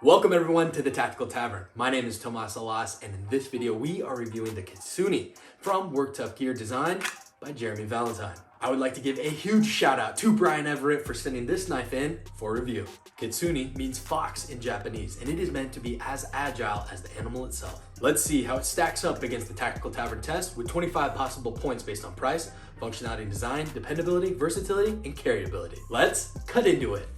Welcome everyone to the Tactical Tavern. My name is Tomas Alas, and in this video we are reviewing the Kitsune from Work Tuff Gear, designed by Jeremey Valentine. I would like to give a huge shout out to Brian Everett for sending this knife in for review. Kitsune means fox in Japanese, and it is meant to be as agile as the animal itself. Let's see how it stacks up against the Tactical Tavern test with 25 possible points based on price, functionality and design, dependability, versatility, and carryability. Let's cut into it.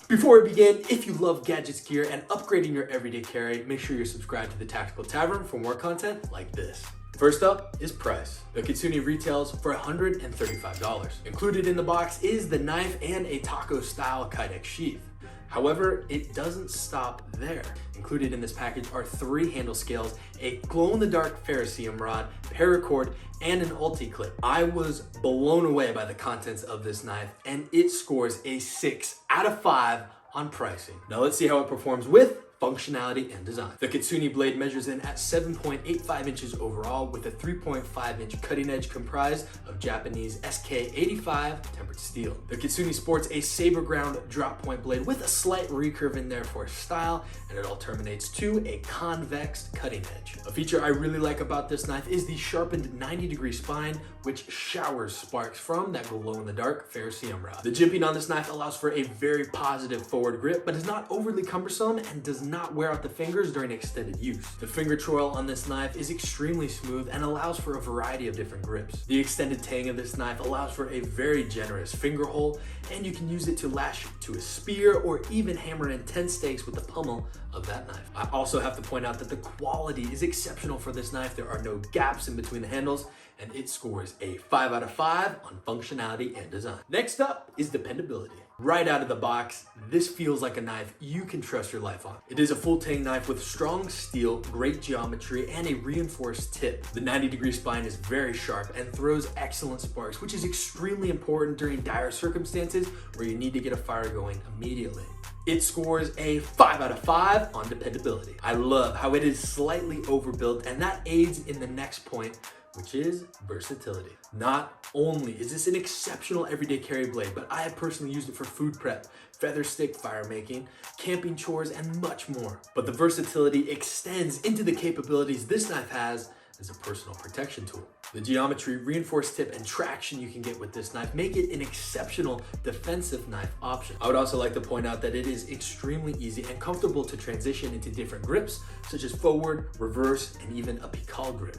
Before we begin, if you love gadgets, gear, and upgrading your everyday carry, make sure you're subscribed to the Tactical Tavern for more content like this. First up is price. The Kitsune retails for $135. Included in the box is the knife and a taco-style kydex sheath. However, it doesn't stop there. Included in this package are 3 handle scales, a glow-in-the-dark ferricium rod, paracord, and an ulti clip. I was blown away by the contents of this knife, and it scores a 6 out of 5 on pricing. Now let's see how it performs with functionality and design. The Kitsune blade measures in at 7.85 inches overall with a 3.5 inch cutting edge comprised of Japanese SK85 tempered steel. The Kitsune sports a saber ground drop point blade with a slight recurve in there for style, and it all terminates to a convex cutting edge. A feature I really like about this knife is the sharpened 90-degree spine, which showers sparks from that glow-in-the-dark ferricium rod. The jimping on this knife allows for a very positive forward grip, but is not overly cumbersome and does not wear out the fingers during extended use. The finger choil on this knife is extremely smooth and allows for a variety of different grips. The extended tang of this knife allows for a very generous finger hole, and you can use it to lash to a spear or even hammer in 10 stakes with the pommel of that knife. I also have to point out that the quality is exceptional for this knife. There are no gaps in between the handles, and it scores a 5 out of 5 on functionality and design. Next up is dependability. Right out of the box, this feels like a knife you can trust your life on. It is a full tang knife with strong steel, great geometry, and a reinforced tip. The 90-degree spine is very sharp and throws excellent sparks, which is extremely important during dire circumstances where you need to get a fire going immediately. It scores a 5 out of 5 on dependability. I love how it is slightly overbuilt, and that aids in the next point, which is versatility. Not only is this an exceptional everyday carry blade, but I have personally used it for food prep, feather stick fire making, camping chores, and much more. But the versatility extends into the capabilities this knife has as a personal protection tool. The geometry, reinforced tip, and traction you can get with this knife make it an exceptional defensive knife option. I would also like to point out that it is extremely easy and comfortable to transition into different grips, such as forward, reverse, and even a pical grip.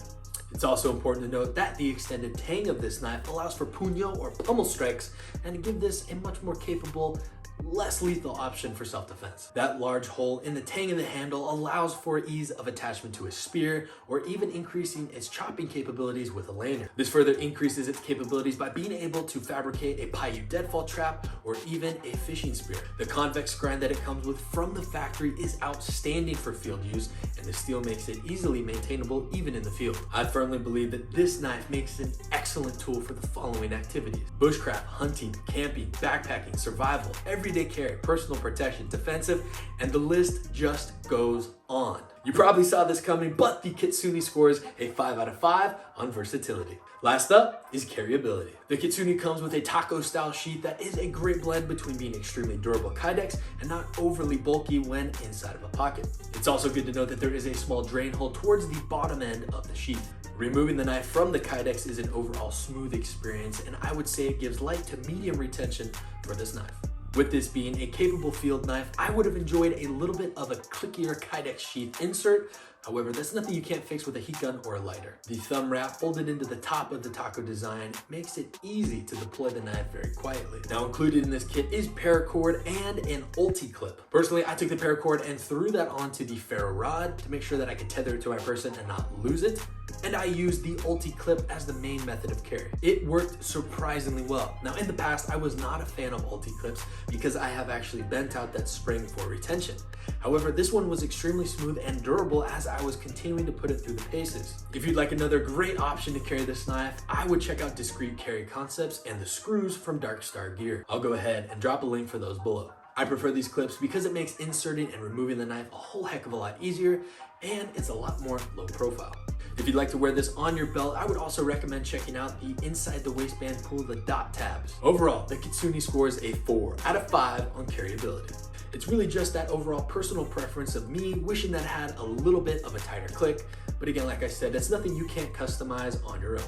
It's also important to note that the extended tang of this knife allows for puño or pummel strikes and to give this a much more capable, less lethal option for self-defense. That large hole in the tang of the handle allows for ease of attachment to a spear or even increasing its chopping capabilities with a lanyard. This further increases its capabilities by being able to fabricate a Paiute deadfall trap or even a fishing spear. The convex grind that it comes with from the factory is outstanding for field use, and the steel makes it easily maintainable even in the field. I firmly believe that this knife makes an excellent tool for the following activities: bushcraft, hunting, camping, backpacking, survival, everyday carry, personal protection, defensive, and the list just goes on. You probably saw this coming, but the Kitsune scores a 5 out of 5 on versatility. Last up is carryability. The Kitsune comes with a taco-style sheath that is a great blend between being extremely durable kydex and not overly bulky when inside of a pocket. It's also good to note that there is a small drain hole towards the bottom end of the sheath. Removing the knife from the kydex is an overall smooth experience, and I would say it gives light to medium retention for this knife. With this being a capable field knife, I would have enjoyed a little bit of a clickier kydex sheath insert. However, that's nothing you can't fix with a heat gun or a lighter. The thumb wrap folded into the top of the taco design makes it easy to deploy the knife very quietly. Now included in this kit is paracord and an ulti clip. Personally, I took the paracord and threw that onto the ferro rod to make sure that I could tether it to my person and not lose it. And I used the ulti clip as the main method of carry. It worked surprisingly well. Now in the past, I was not a fan of ulti clips because I have actually bent out that spring for retention. However, this one was extremely smooth and durable as I was continuing to put it through the paces. If you'd like another great option to carry this knife, I would check out Discreet Carry Concepts and the screws from Dark Star Gear. I'll go ahead and drop a link for those below. I prefer these clips because it makes inserting and removing the knife a whole heck of a lot easier, and it's a lot more low profile. If you'd like to wear this on your belt, I would also recommend checking out the inside the waistband pull the dot tabs. Overall, the Kitsune scores a 4 out of 5 on carryability. It's really just that overall personal preference of me wishing that it had a little bit of a tighter click, but again, like I said, that's nothing you can't customize on your own.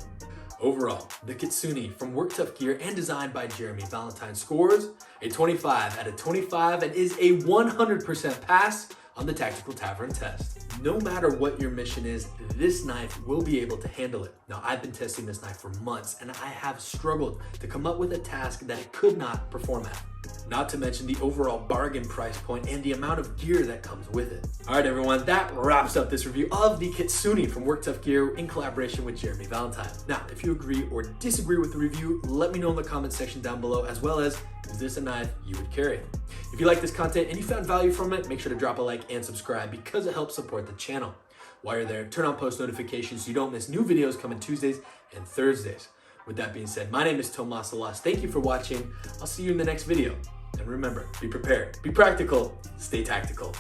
Overall, the Kitsune from Work Tuff Gear and designed by Jeremey Valentine scores a 25 out of 25 and is a 100% pass on the Tactical Tavern test. No matter what your mission is, this knife will be able to handle it. Now, I've been testing this knife for months and I have struggled to come up with a task that it could not perform at. Not to mention the overall bargain price point and the amount of gear that comes with it. All right, everyone, that wraps up this review of the Kitsune from Work Tuff Gear in collaboration with Jeremey Valentine. Now, if you agree or disagree with the review, let me know in the comment section down below, as well as, is this a knife you would carry? If you like this content and you found value from it, make sure to drop a like and subscribe because it helps support the channel. While you're there, turn on post notifications so you don't miss new videos coming Tuesdays and Thursdays. With that being said, my name is Tomas Alas. Thank you for watching. I'll see you in the next video. And remember, be prepared, be practical, stay tactical.